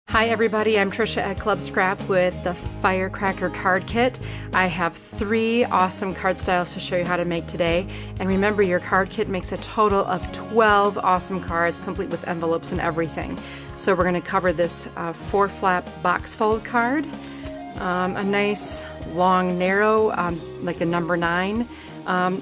Hi everybody, I'm Tricia at Club Scrap with the Firecracker Card Kit. I have 3 awesome card styles to show you how to make today. And remember, your card kit makes a total of 12 awesome cards, complete with envelopes and everything. So we're going to cover this 4-flap box fold card, a nice long narrow, like a number 9,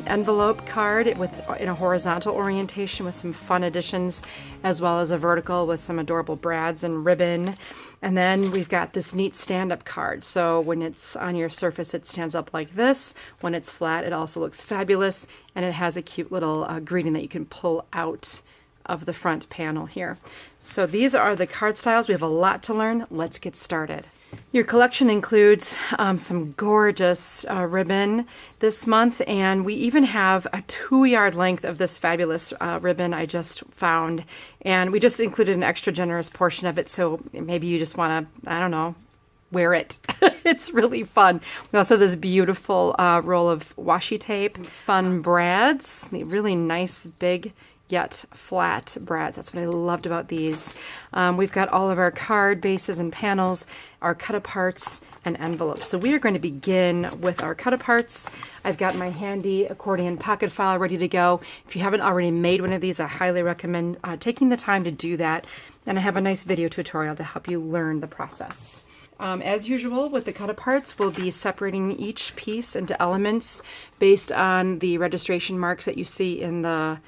envelope card in a horizontal orientation with some fun additions, as well as a vertical with some adorable brads and ribbon. And then we've got this neat stand-up card. So when it's on your surface, it stands up like this. When it's flat, it also looks fabulous, and it has a cute little greeting that you can pull out of the front panel here. So these are the card styles. We have a lot to learn. Let's get started. Your collection includes some gorgeous ribbon this month, and we even have a 2-yard length of this fabulous ribbon I just found, and we just included an extra generous portion of it, so maybe you just want to, I don't know, wear it. It's really fun. We also have this beautiful roll of washi tape, some fun brads, really nice big yet flat brads. That's what I loved about these. We've got all of our card bases and panels, our cut-aparts, and envelopes. So we are going to begin with our cut-aparts. I've got my handy accordion pocket file ready to go. If you haven't already made one of these, I highly recommend taking the time to do that. And I have a nice video tutorial to help you learn the process. As usual with the cut-aparts, we'll be separating each piece into elements based on the registration marks that you see on the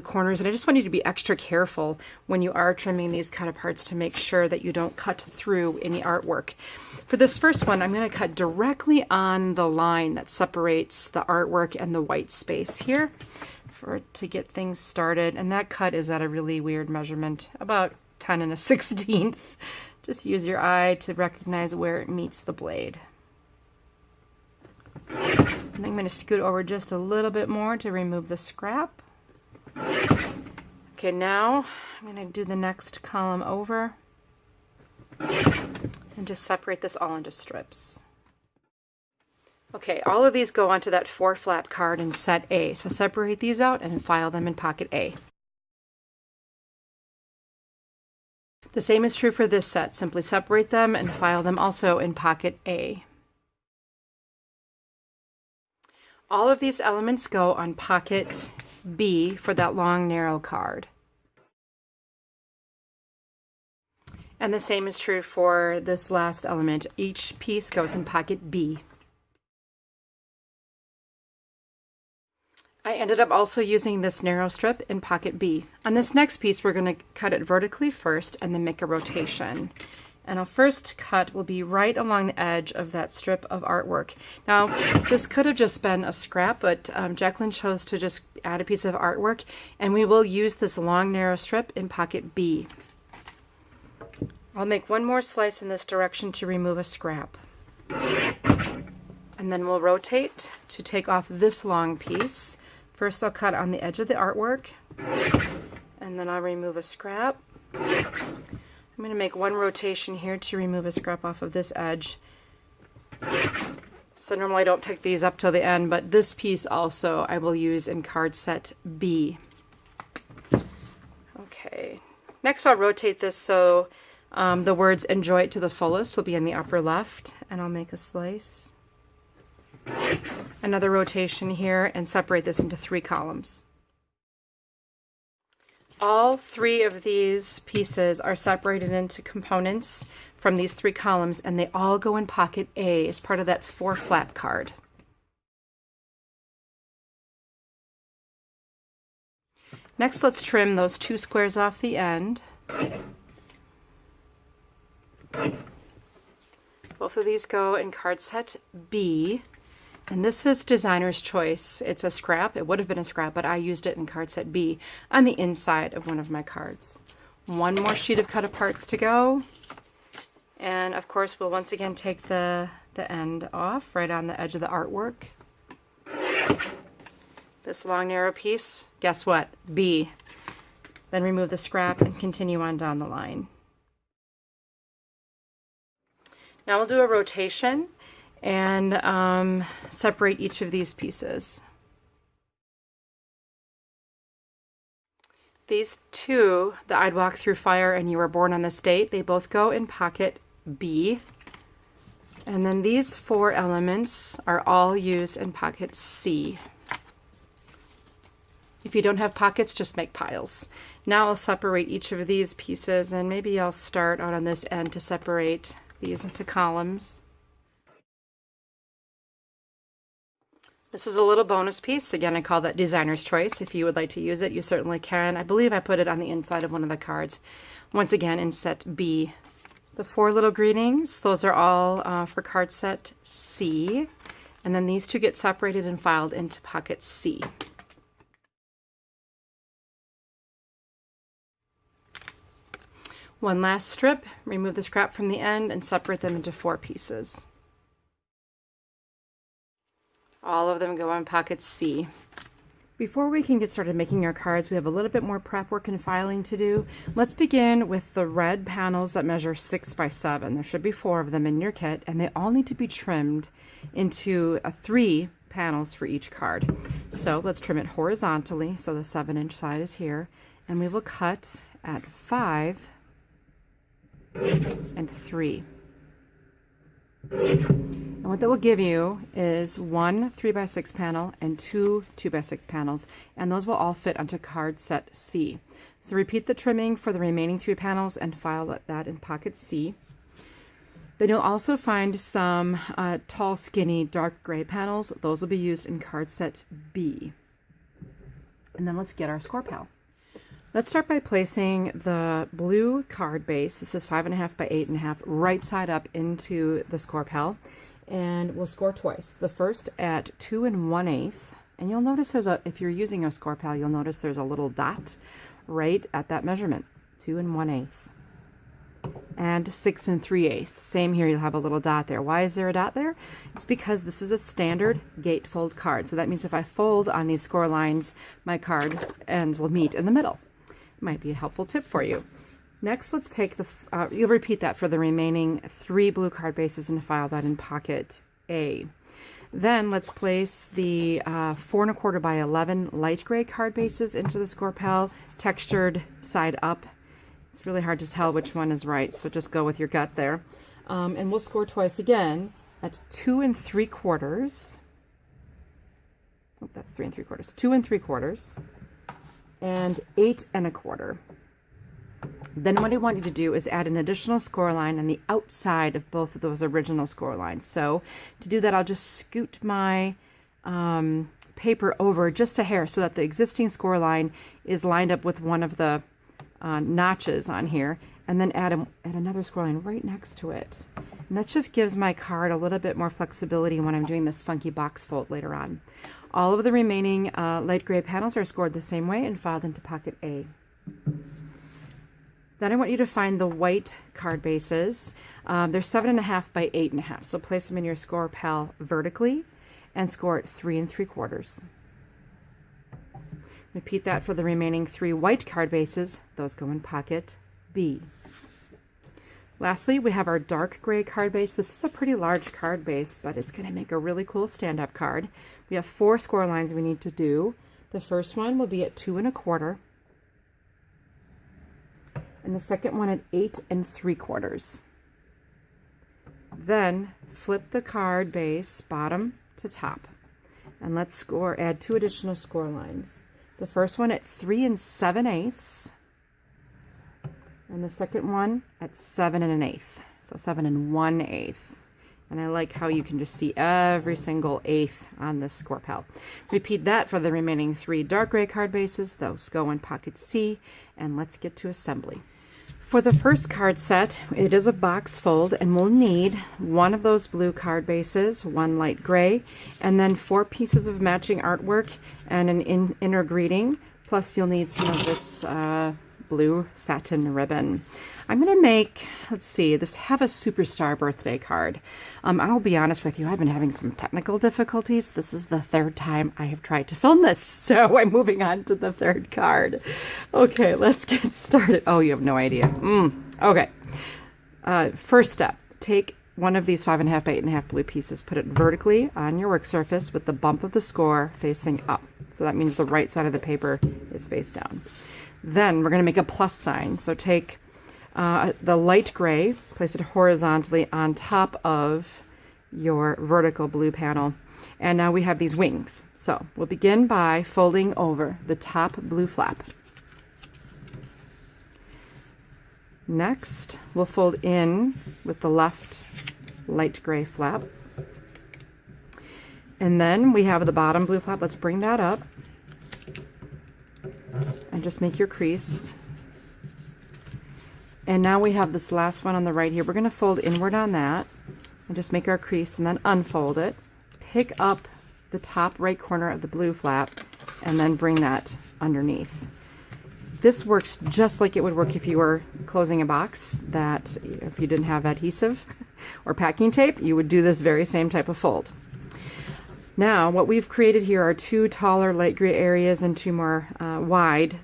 corners, and I just want you to be extra careful when you are trimming these cut-aparts to make sure that you don't cut through any artwork. For this first one, I'm going to cut directly on the line that separates the artwork and the white space here to get things started, and that cut is at a really weird measurement, about 10 1/16. Just use your eye to recognize where it meets the blade. And I'm going to scoot over just a little bit more to remove the scrap. Okay, now I'm going to do the next column over and just separate this all into strips. Okay, all of these go onto that 4-flap card in set A. So separate these out and file them in pocket A. The same is true for this set. Simply separate them and file them also in pocket A. All of these elements go on pocket B for that long narrow card. And the same is true for this last element. Each piece goes in pocket B. I ended up also using this narrow strip in pocket B. On this next piece, we're going to cut it vertically first and then make a rotation. And our first cut will be right along the edge of that strip of artwork. Now, this could have just been a scrap, but Jacqueline chose to just add a piece of artwork, and we will use this long narrow strip in pocket B. I'll make one more slice in this direction to remove a scrap. And then we'll rotate to take off this long piece. First, I'll cut on the edge of the artwork, and then I'll remove a scrap. I'm going to make one rotation here to remove a scrap off of this edge. So normally I don't pick these up till the end, but this piece also I will use in card set B. Okay, next I'll rotate this so the words "enjoy it to the fullest" will be in the upper left, and I'll make a slice. Another rotation here and separate this into 3 columns. All 3 of these pieces are separated into components from these 3 columns, and they all go in pocket A as part of that 4-flap card. Next, let's trim those 2 squares off the end. Both of these go in card set B. And this is designer's choice. It's a scrap. It would have been a scrap, but I used it in card set B on the inside of one of my cards. One more sheet of cut-aparts to go. And of course, we'll once again take the end off right on the edge of the artwork. This long narrow piece, guess what? B. Then remove the scrap and continue on down the line. Now we'll do a rotation and separate each of these pieces. These two, the I'd Walk Through Fire and You Were Born on This Date, they both go in pocket B. And then these 4 elements are all used in pocket C. If you don't have pockets, just make piles. Now I'll separate each of these pieces, and maybe I'll start out on this end to separate these into columns. This is a little bonus piece. Again, I call that designer's choice. If you would like to use it, you certainly can. I believe I put it on the inside of one of the cards. Once again, in set B. The 4 little greetings, those are all for card set C. And then these 2 get separated and filed into pocket C. One last strip, remove the scrap from the end and separate them into 4 pieces. All of them go in pocket C. Before we can get started making our cards, we have a little bit more prep work and filing to do. Let's begin with the red panels that measure 6 by 7. There should be 4 of them in your kit, and they all need to be trimmed into 3 panels for each card. So let's trim it horizontally, so the 7-inch side is here, and we will cut at 5 and 3. And what that will give you is 1 3x6 panel and 2 2x6 panels, and those will all fit onto card set C. So repeat the trimming for the remaining 3 panels and file that in pocket C. Then you'll also find some tall, skinny, dark gray panels. Those will be used in card set B. And then let's get our score pal. Let's start by placing the blue card base, this is 5.5 by 8.5, right side up into the score pal. And we'll score twice. The first at 2 1/8, and you'll notice if you're using a score pal, you'll notice there's a little dot right at that measurement, 2 1/8. And 6 3/8. Same here, you'll have a little dot there. Why is there a dot there? It's because this is a standard gatefold card. So that means if I fold on these score lines, my card ends will meet in the middle. Might be a helpful tip for you. Next, let's take the, you'll repeat that for the remaining 3 blue card bases and file that in pocket A. Then let's place the 4 1/4 by 11 light gray card bases into the score pal, textured side up. It's really hard to tell which one is right, so just go with your gut there. And we'll score twice again at 2 3/4. Oh, that's 3 3/4. 2 3/4. And 8 1/4. Then what I want you to do is add an additional score line on the outside of both of those original score lines. So to do that, I'll just scoot my paper over just a hair so that the existing score line is lined up with one of the notches on here, and then add another score line right next to it. And that just gives my card a little bit more flexibility when I'm doing this funky box fold later on. All of the remaining light gray panels are scored the same way and filed into pocket A. Then I want you to find the white card bases. They're 7.5 by 8.5, so place them in your score pal vertically and score at 3 3/4. Repeat that for the remaining 3 white card bases. Those go in pocket B. Lastly, we have our dark gray card base. This is a pretty large card base, but it's going to make a really cool stand-up card. We have 4 score lines we need to do. The first one will be at 2 1/4. And the second one at 8 3/4. Then flip the card base bottom to top, and let's add 2 additional score lines. The first one at 3 7/8, and the second one at 7 1/8. So 7 1/8. And I like how you can just see every single eighth on this score pal. Repeat that for the remaining 3 dark gray card bases. Those go in pocket C, and let's get to assembly. For the first card set, it is a box fold, and we'll need 1 of those blue card bases, 1 light gray, and then 4 pieces of matching artwork and an inner greeting, plus you'll need some of this blue satin ribbon. I'm going to make, let's see, have a superstar birthday card. I'll be honest with you, I've been having some technical difficulties. This is the 3rd time I have tried to film this, so I'm moving on to the 3rd card. Okay, let's get started. Oh, you have no idea. Okay. First step, take one of these 5.5 by 8.5 blue pieces, put it vertically on your work surface with the bump of the score facing up. So that means the right side of the paper is face down. Then we're going to make a plus sign. So take the light gray, place it horizontally on top of your vertical blue panel. And now we have these wings. So we'll begin by folding over the top blue flap. Next, we'll fold in with the left light gray flap. And then we have the bottom blue flap. Let's bring that up and just make your crease. And now we have this last one on the right here. We're going to fold inward on that and just make our crease and then unfold it. Pick up the top right corner of the blue flap and then bring that underneath. This works just like it would work if you were closing a box, that if you didn't have adhesive or packing tape, you would do this very same type of fold. Now, what we've created here are two taller light gray areas and two more wide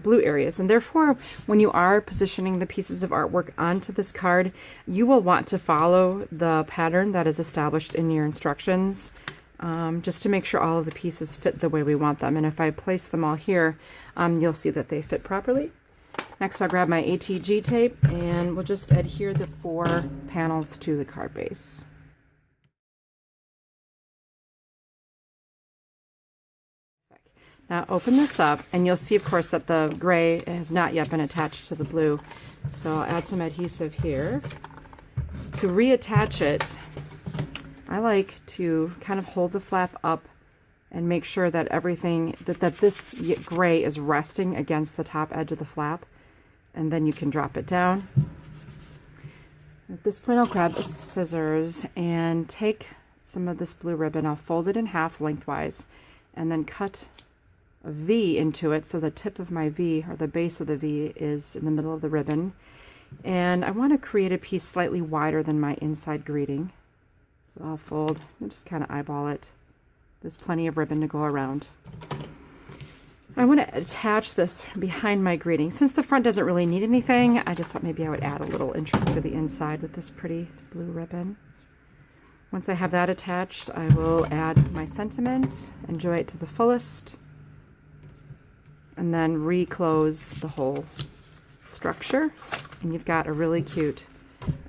blue areas. And therefore, when you are positioning the pieces of artwork onto this card, you will want to follow the pattern that is established in your instructions, just to make sure all of the pieces fit the way we want them. And if I place them all here, you'll see that they fit properly. Next, I'll grab my ATG tape and we'll just adhere the 4 panels to the card base. Now open this up and you'll see, of course, that the gray has not yet been attached to the blue. So I'll add some adhesive here. To reattach it, I like to kind of hold the flap up and make sure that everything, that this gray is resting against the top edge of the flap, and then you can drop it down. At this point, I'll grab the scissors and take some of this blue ribbon. I'll fold it in half lengthwise and then cut a V into it, so the tip of my V, or the base of the V, is in the middle of the ribbon. And I want to create a piece slightly wider than my inside greeting. So I'll fold and just kind of eyeball it. There's plenty of ribbon to go around. I want to attach this behind my greeting. Since the front doesn't really need anything, I just thought maybe I would add a little interest to the inside with this pretty blue ribbon. Once I have that attached, I will add my sentiment, enjoy it to the fullest, and then reclose the whole structure. And you've got a really cute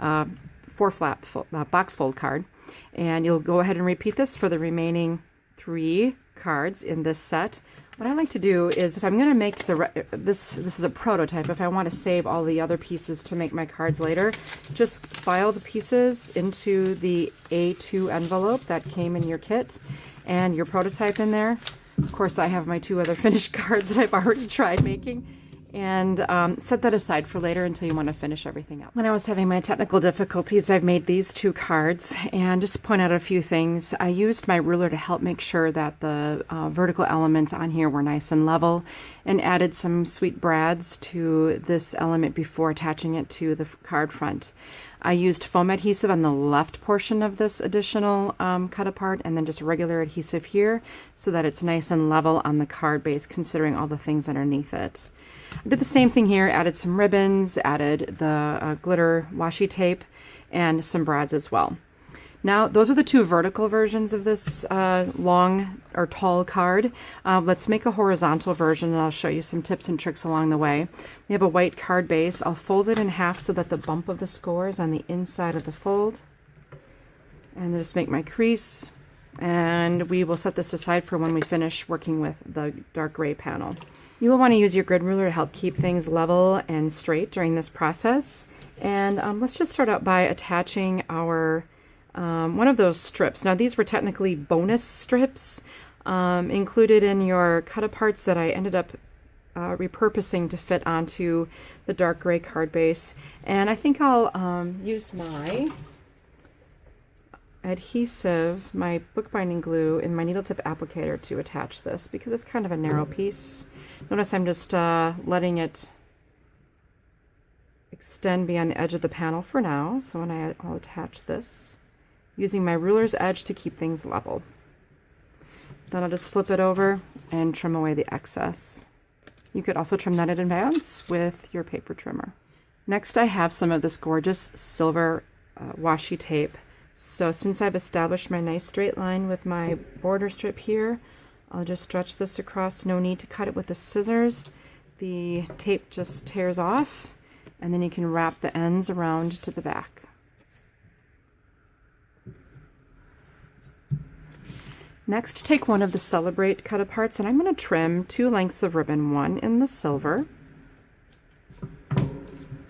4-flap box fold card. And you'll go ahead and repeat this for the remaining 3 cards in this set. What I like to do is, if I'm going to make this is a prototype, if I want to save all the other pieces to make my cards later, just file the pieces into the A2 envelope that came in your kit and your prototype in there. Of course, I have my 2 other finished cards that I've already tried making, and set that aside for later until you want to finish everything up. When I was having my technical difficulties, I've made these 2 cards, and just to point out a few things, I used my ruler to help make sure that the vertical elements on here were nice and level, and added some sweet brads to this element before attaching it to the card front. I used foam adhesive on the left portion of this additional cut apart, and then just regular adhesive here so that it's nice and level on the card base, considering all the things underneath it. I did the same thing here, added some ribbons, added the glitter washi tape, and some brads as well. Now, those are the 2 vertical versions of this long or tall card. Let's make a horizontal version, and I'll show you some tips and tricks along the way. We have a white card base. I'll fold it in half so that the bump of the score is on the inside of the fold. And then just make my crease, and we will set this aside for when we finish working with the dark gray panel. You will want to use your grid ruler to help keep things level and straight during this process. And let's just start out by attaching our one of those strips. Now, these were technically bonus strips included in your cut-aparts that I ended up repurposing to fit onto the dark gray card base. And I think I'll use my adhesive, my bookbinding glue, and my needle tip applicator to attach this, because it's kind of a narrow piece. Notice I'm just letting it extend beyond the edge of the panel for now. So when I'll attach this, using my ruler's edge to keep things level. Then I'll just flip it over and trim away the excess. You could also trim that in advance with your paper trimmer. Next, I have some of this gorgeous silver washi tape. So since I've established my nice straight line with my border strip here, I'll just stretch this across. No need to cut it with the scissors. the tape just tears off, and then you can wrap the ends around to the back. Next, take one of the Celebrate cut aparts, and I'm going to trim 2 lengths of ribbon, one in the silver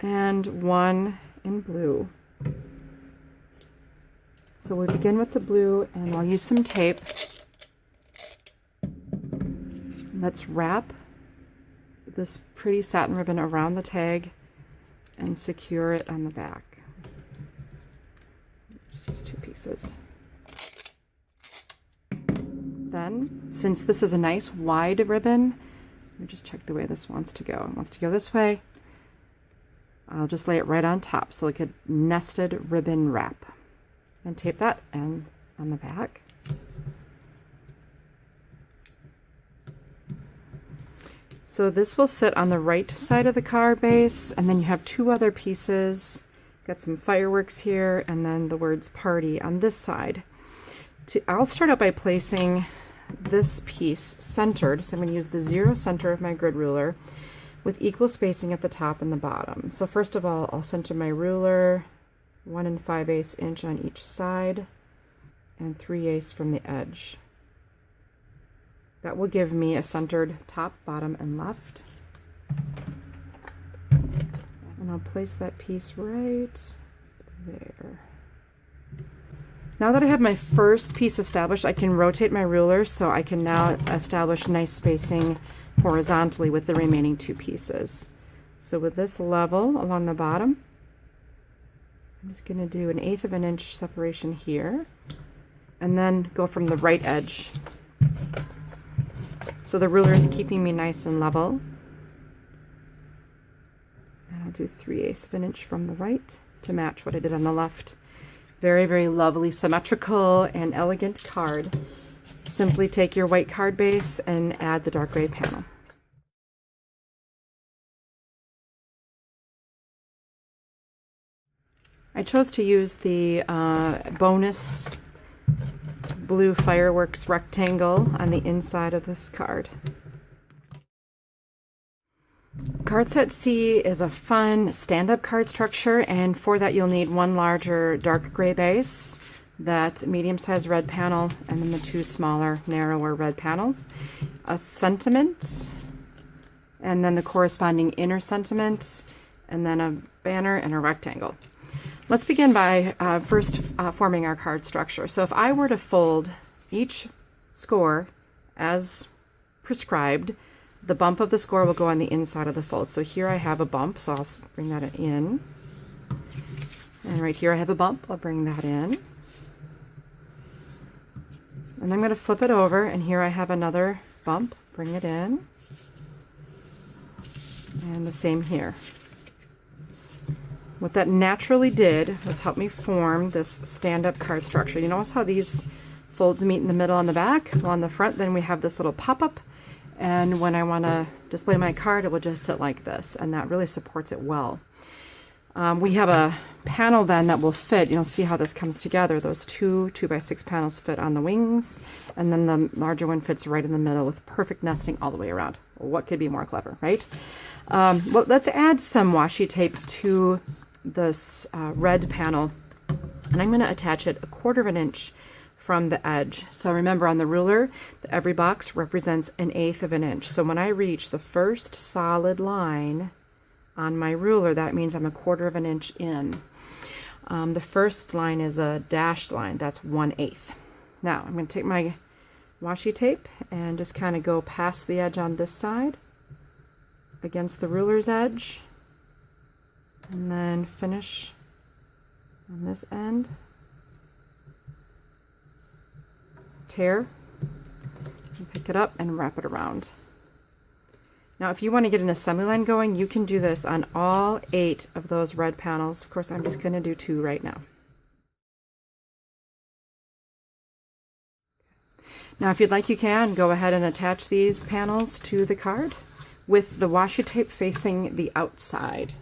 and one in blue. So we begin with the blue, and I'll use some tape. Let's wrap this pretty satin ribbon around the tag and secure it on the back. Just use 2 pieces. Then, since this is a nice wide ribbon, let me just check the way this wants to go. It wants to go this way. I'll just lay it right on top, so like a nested ribbon wrap. And tape that end on the back. So this will sit on the right side of the card base, and then you have 2 other pieces. Got some fireworks here, and then the words party on this side. I'll start out by placing this piece centered, so I'm going to use the 0 center of my grid ruler with equal spacing at the top and the bottom. So first of all, I'll center my ruler 1 5/8 inch on each side and 3/8 from the edge. That will give me a centered top, bottom, and left. And I'll place that piece right there. Now that I have my first piece established, I can rotate my ruler so I can now establish nice spacing horizontally with the remaining 2 pieces. So with this level along the bottom, I'm just going to do 1/8 of an inch separation here, and then go from the right edge. So the ruler is keeping me nice and level. And I'll do 3/8 of an inch from the right to match what I did on the left. Very, very lovely, symmetrical, and elegant card. Simply take your white card base and add the dark gray panel. I chose to use the bonus blue fireworks rectangle on the inside of this card. Card set C is a fun stand-up card structure, and for that you'll need 1 larger dark gray base, that medium-sized red panel, and then the 2 smaller, narrower red panels, a sentiment, and then the corresponding inner sentiment, and then a banner and a rectangle. Let's begin by first forming our card structure. So if I were to fold each score as prescribed, the bump of the score will go on the inside of the fold. So here I have a bump, so I'll bring that in. And right here I have a bump, I'll bring that in. And I'm going to flip it over, and here I have another bump, bring it in. And the same here. What that naturally did was help me form this stand-up card structure. You notice how these folds meet in the middle and the back? Well, on the front, then we have this little pop-up, and when I want to display my card, it will just sit like this, and that really supports it well. We have a panel then that will fit. You'll see how this comes together. Those 2 2x6 panels fit on the wings, and then the larger one fits right in the middle with perfect nesting all the way around. What could be more clever, right? Well, let's add some washi tape to this red panel, and I'm going to attach it 1/4 of an inch from the edge. So remember, on the ruler, every box represents 1/8 of an inch. So when I reach the first solid line on my ruler, that means I'm 1/4 of an inch in. The first line is a dashed line, that's 1/8. Now I'm going to take my washi tape and just kind of go past the edge on this side against the ruler's edge, and then finish on this end. Tear, and pick it up and wrap it around. Now if you want to get an assembly line going, you can do this on all 8 of those red panels. Of course, I'm just going to do 2 right now. Now if you'd like, you can go ahead and attach these panels to the card with the washi tape facing the outside.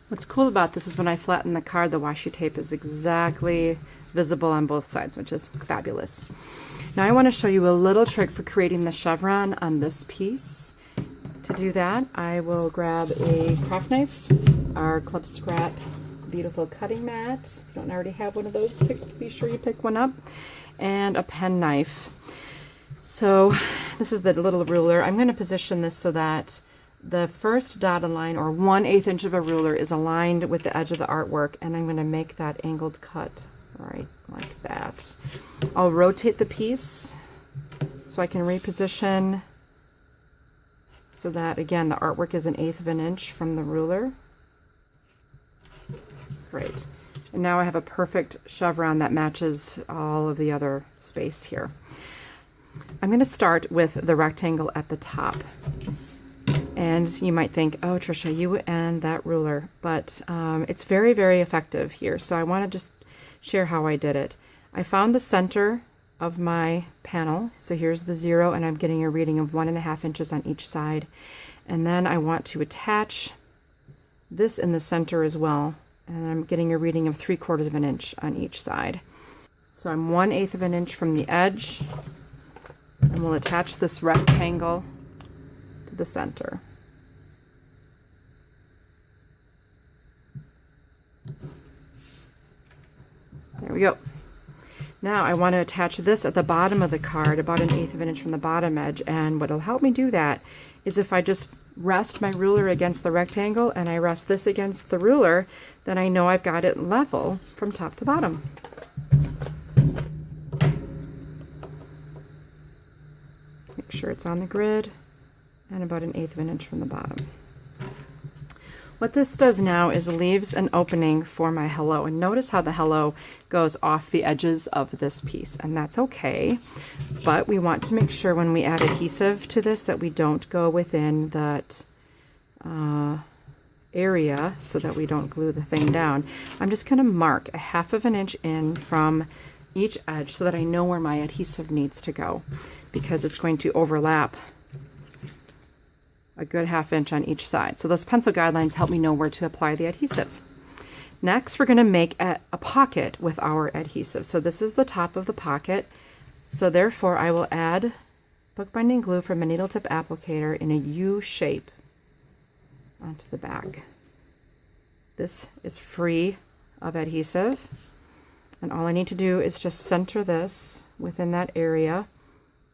What's cool about this is when I flatten the card, the washi tape is exactly visible on both sides, which is fabulous. Now I want to show you a little trick for creating the chevron on this piece. To do that, I will grab a craft knife, our Club Scrap beautiful cutting mat. If you don't already have one of those, be sure you pick one up, and a pen knife. So this is the little ruler. I'm going to position this so that the first dotted line, or 1/8 inch of a ruler, is aligned with the edge of the artwork, and I'm going to make that angled cut right like that. I'll rotate the piece so I can reposition so that, again, the artwork is 1/8 of an inch from the ruler. Great. And now I have a perfect chevron that matches all of the other space here. I'm going to start with the rectangle at the top. And you might think, oh, Tricia, you and that ruler. But it's very, very effective here. So I want to just share how I did it. I found the center of my panel. So here's the 0, and I'm getting a reading of 1.5 inches on each side. And then I want to attach this in the center as well. And I'm getting a reading of 3/4 of an inch on each side. So I'm 1/8 of an inch from the edge, and we'll attach this rectangle to the center. There we go. Now I want to attach this at the bottom of the card, about 1/8 of an inch from the bottom edge, and what'll help me do that is if I just rest my ruler against the rectangle and I rest this against the ruler, then I know I've got it level from top to bottom. Make sure it's on the grid and about 1/8 of an inch from the bottom. What this does now is leaves an opening for my hello, and notice how the hello goes off the edges of this piece, and that's okay, but we want to make sure when we add adhesive to this that we don't go within that area so that we don't glue the thing down. I'm just going to mark 1/2 of an inch in from each edge so that I know where my adhesive needs to go, because it's going to overlap a good 1/2 inch on each side. So those pencil guidelines help me know where to apply the adhesive. Next, we're going to make a pocket with our adhesive. So this is the top of the pocket. So therefore, I will add bookbinding glue from a needle tip applicator in a U shape onto the back. This is free of adhesive. And all I need to do is just center this within that area.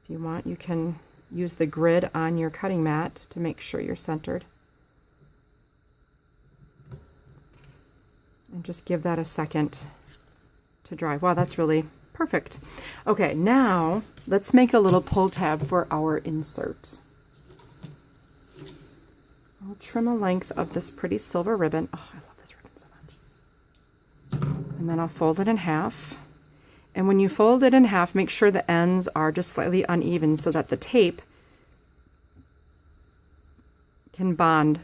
If you want, you can use the grid on your cutting mat to make sure you're centered. And just give that a second to dry. Wow, that's really perfect. Okay, now let's make a little pull tab for our insert. I'll trim a length of this pretty silver ribbon. Oh, I love this ribbon so much. And then I'll fold it in half. And when you fold it in half, make sure the ends are just slightly uneven so that the tape can bond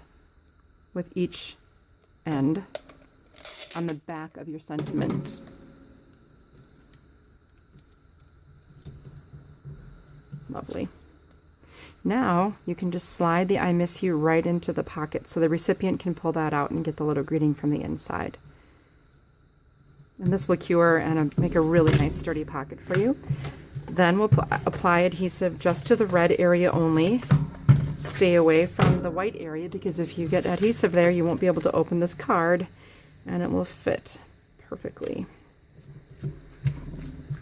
with each end on the back of your sentiment. Lovely. Now you can just slide the I miss you right into the pocket so the recipient can pull that out and get the little greeting from the inside. And this will cure and make a really nice sturdy pocket for you. Then we'll apply adhesive just to the red area only. Stay away from the white area, because if you get adhesive there, you won't be able to open this card and it will fit perfectly.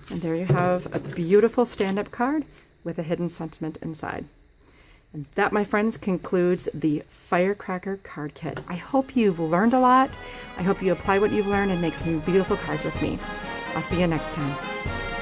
And there you have a beautiful stand-up card with a hidden sentiment inside. And that, my friends, concludes the Firecracker Card Kit. I hope you've learned a lot. I hope you apply what you've learned and make some beautiful cards with me. I'll see you next time.